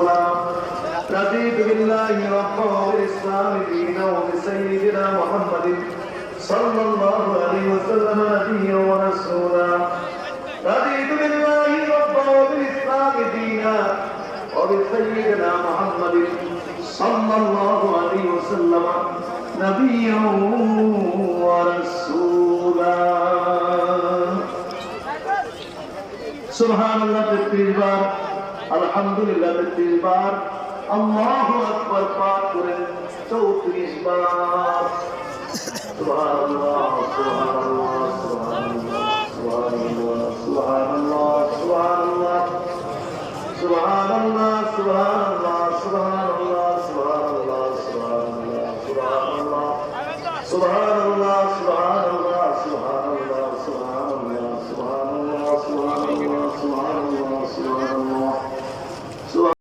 ورسولا رضيت بالله ربا وبالإسلام دينا وبسيدنا محمد صلى الله عليه وسلم نبيا ورسولا رضيت بالله ربا وبالإسلام دينا وبسيدنا محمد صلى الله عليه وسلم نبيا ورسولا سبحان الله 33 বার আলহামদুলিল্লাহ 33 বার আল্লাহু আকবার পাঠ করেন 34 বার সুবহানাল্লাহ সুবহানাল্লাহ সুবহানাল্লাহ সুবহানাল্লাহ সুবহানাল্লাহ সুবহানাল্লাহ